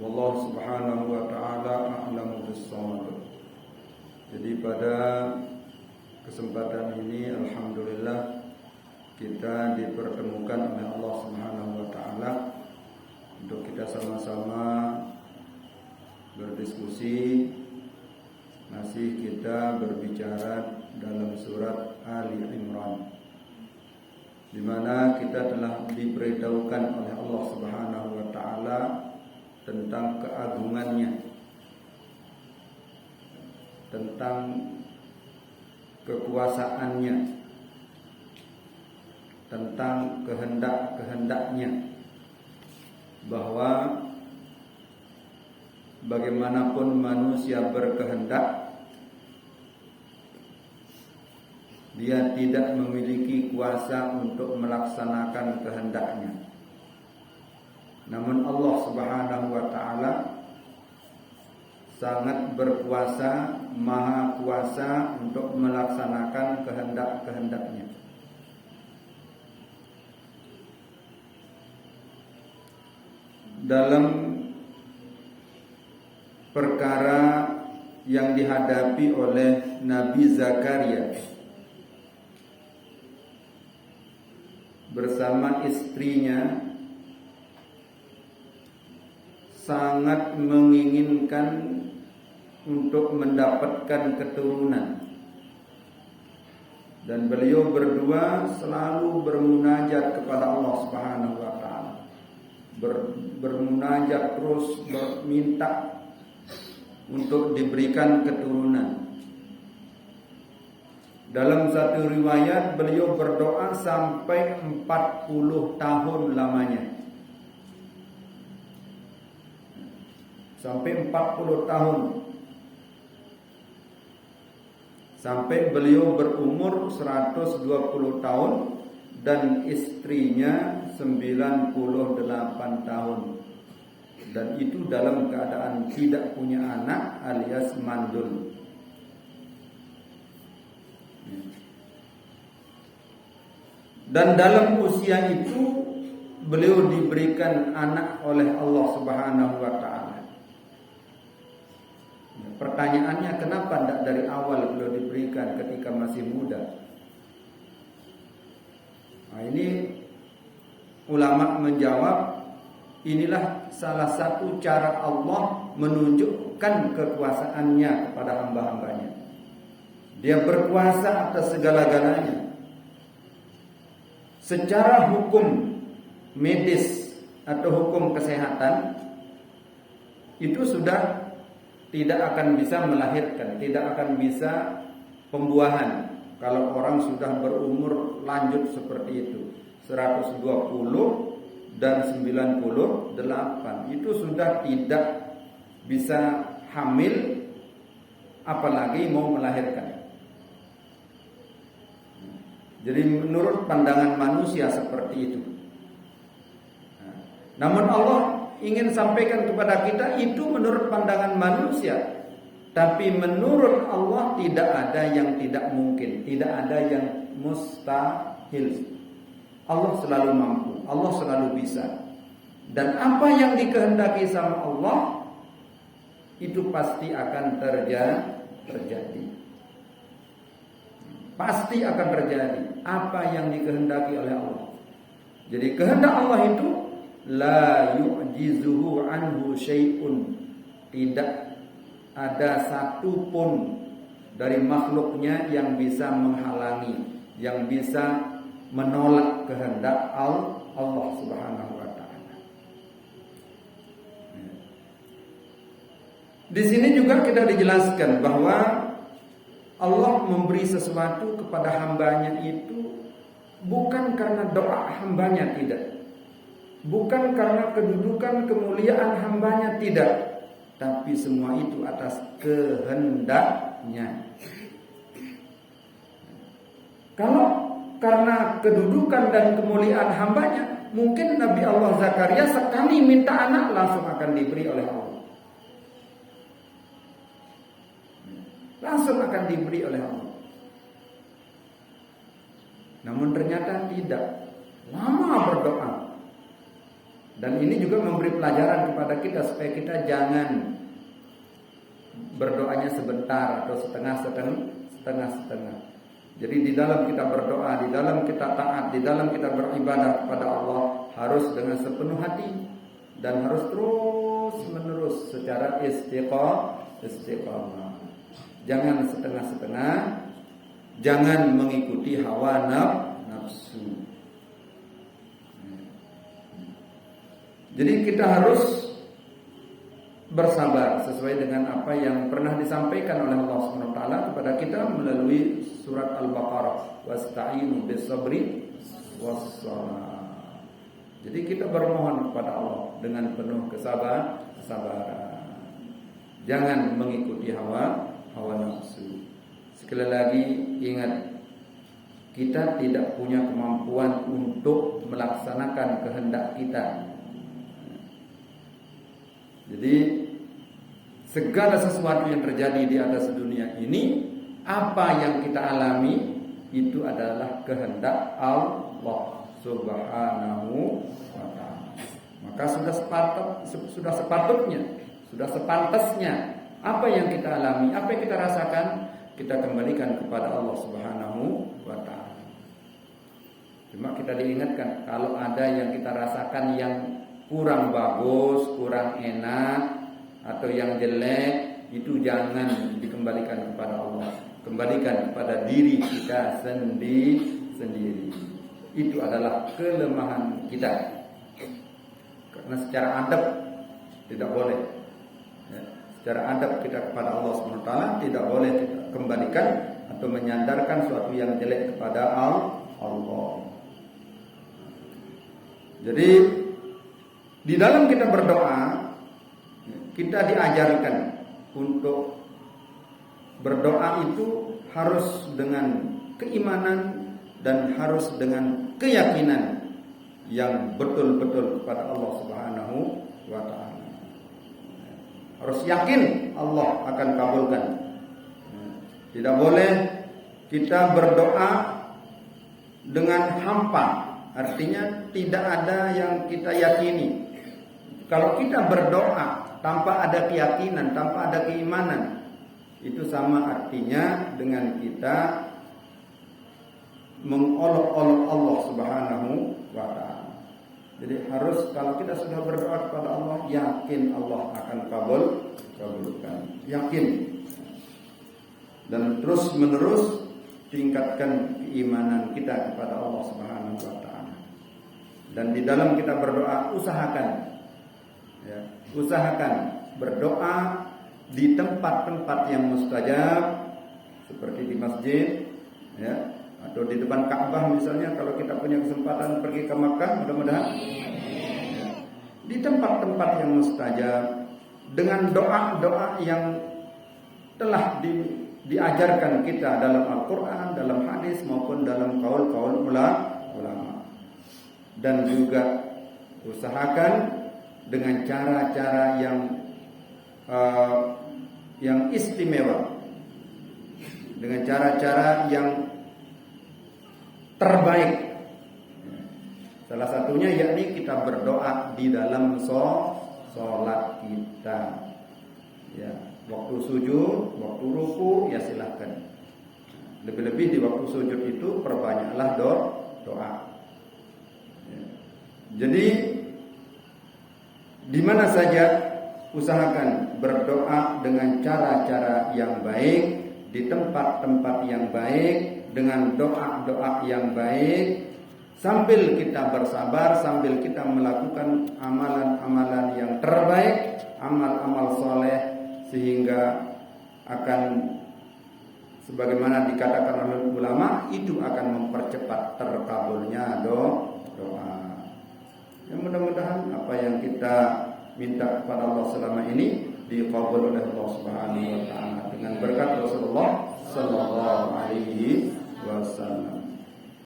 Wallahu subhanahu wa ta'ala a'lamu bis-shawab. Jadi pada kesempatan ini alhamdulillah kita dipertemukan oleh Allah Subhanahu wa taala untuk kita sama-sama berdiskusi. Masih kita berbicara dalam surat Ali Imran, di mana kita telah diberitahukan oleh Allah Subhanahu wa taala tentang keagungannya, tentang kekuasaannya, tentang kehendak-kehendaknya, bahwa bagaimanapun manusia berkehendak, dia tidak memiliki kuasa untuk melaksanakan kehendaknya. Namun Allah Subhanahu wa ta'ala sangat berkuasa, maha kuasa untuk melaksanakan kehendak-kehendaknya. Dalam perkara yang dihadapi oleh Nabi Zakaria bersama istrinya, sangat menginginkan untuk mendapatkan keturunan, dan beliau berdua selalu bermunajat kepada Allah Subhanahu wa taala, bermunajat terus, meminta untuk diberikan keturunan. Dalam satu riwayat beliau berdoa sampai 40 tahun lamanya. Sampai 40 tahun. Sampai beliau berumur 120 tahun dan istrinya 98 tahun. Dan itu dalam keadaan tidak punya anak alias mandul. Dan dalam usia itu beliau diberikan anak oleh Allah Subhanahu wa taala. Pertanyaannya, kenapa tidak dari awal beliau diberikan ketika masih muda? Nah, ini ulama menjawab, inilah salah satu cara Allah menunjukkan kekuasaannya kepada hamba-hambanya. Dia berkuasa atas segala-galanya. Secara hukum medis atau hukum kesehatan itu sudah tidak akan bisa melahirkan, tidak akan bisa pembuahan kalau orang sudah berumur lanjut seperti itu, 120 dan 98, itu sudah tidak bisa hamil, apalagi mau melahirkan. Jadi menurut pandangan manusia seperti itu. Namun Allah ingin sampaikan kepada kita, itu menurut pandangan manusia, tapi menurut Allah tidak ada yang tidak mungkin, tidak ada yang mustahil. Allah selalu mampu, Allah selalu bisa. Dan apa yang dikehendaki sama Allah itu pasti akan terjadi. Pasti akan terjadi apa yang dikehendaki oleh Allah. Jadi kehendak Allah itu la yu'jizuhu anhu syai'un, tidak ada satu pun dari makhluknya yang bisa menghalangi, yang bisa menolak kehendak Allah Subhanahu wa taala. Di sini juga kita dijelaskan bahwa Allah memberi sesuatu kepada hambanya itu bukan karena doa hambanya, tidak. Bukan karena kedudukan kemuliaan hambanya, tidak. Tapi semua itu atas kehendaknya. Kalau karena kedudukan dan kemuliaan hambanya, mungkin Nabi Allah Zakaria sekali minta anak langsung akan diberi oleh Allah. Langsung akan diberi oleh Allah. Namun ternyata tidak. Lama berdoa. Dan ini juga memberi pelajaran kepada kita supaya kita jangan berdoanya sebentar atau setengah-setengah. Jadi di dalam kita berdoa, di dalam kita taat, di dalam kita beribadah kepada Allah harus dengan sepenuh hati dan harus terus menerus secara istiqamah. Jangan setengah-setengah, jangan mengikuti hawa nafsu. Jadi kita harus bersabar sesuai dengan apa yang pernah disampaikan oleh Allah SWT kepada kita melalui surat Al-Baqarah, wasta'inu bis-sabri was-shalah. Jadi kita bermohon kepada Allah dengan penuh kesabaran. Jangan mengikuti hawa nafsu. Sekali lagi ingat, kita tidak punya kemampuan untuk melaksanakan kehendak kita. Jadi segala sesuatu yang terjadi di atas dunia ini, apa yang kita alami itu adalah kehendak Allah Subhanahu wa ta'ala. Maka sudah sepantasnya apa yang kita alami, apa yang kita rasakan, kita kembalikan kepada Allah Subhanahu wa ta'ala. Cuma kita diingatkan, kalau ada yang kita rasakan yang kurang bagus, kurang enak, atau yang jelek, itu jangan dikembalikan kepada Allah. Kembalikan kepada diri kita sendiri. Itu adalah kelemahan kita. Karena secara adab tidak boleh. Secara adab kita kepada Allah SWT tidak boleh kita kembalikan atau menyandarkan suatu yang jelek kepada Allah. Jadi di dalam kita berdoa, kita diajarkan untuk berdoa itu harus dengan keimanan dan harus dengan keyakinan yang betul-betul kepada Allah Subhanahu wa ta'ala. Harus yakin Allah akan kabulkan. Tidak boleh kita berdoa dengan hampa, artinya tidak ada yang kita yakini. Kalau kita berdoa tanpa ada keyakinan, tanpa ada keimanan, itu sama artinya dengan kita mengolok-olok Allah Subhanahu wa ta'ala. Jadi harus, kalau kita sudah berdoa kepada Allah, yakin Allah akan kabulkan. Yakin. Dan terus menerus tingkatkan keimanan kita kepada Allah Subhanahu wa ta'ala. Dan di dalam kita berdoa, usahakan berdoa di tempat-tempat yang mustajab, seperti di masjid, atau di depan Ka'bah misalnya. Kalau kita punya kesempatan pergi ke Makkah, mudah-mudahan di tempat-tempat yang mustajab, dengan doa-doa yang telah diajarkan kita dalam Al-Quran, dalam hadis maupun dalam kaul-kaul ulama. Dan juga usahakan dengan cara-cara yang istimewa, dengan cara-cara yang terbaik. Salah satunya yakni kita berdoa di dalam sholat kita. Ya, waktu sujud, waktu ruku, ya silahkan. Lebih-lebih di waktu sujud itu perbanyaklah doa. Ya. Jadi di mana saja usahakan berdoa dengan cara-cara yang baik, di tempat-tempat yang baik, dengan doa-doa yang baik, sambil kita bersabar, sambil kita melakukan amalan-amalan yang terbaik, amal-amal soleh, sehingga akan sebagaimana dikatakan oleh ulama, itu akan mempercepat terkabulnya doa. Ya, mudah-mudahan apa yang kita minta kepada Allah selama ini dikabul oleh Allah Subhanahu wa ta'ala dengan berkat Rasulullah sallallahu alaihi wasallam.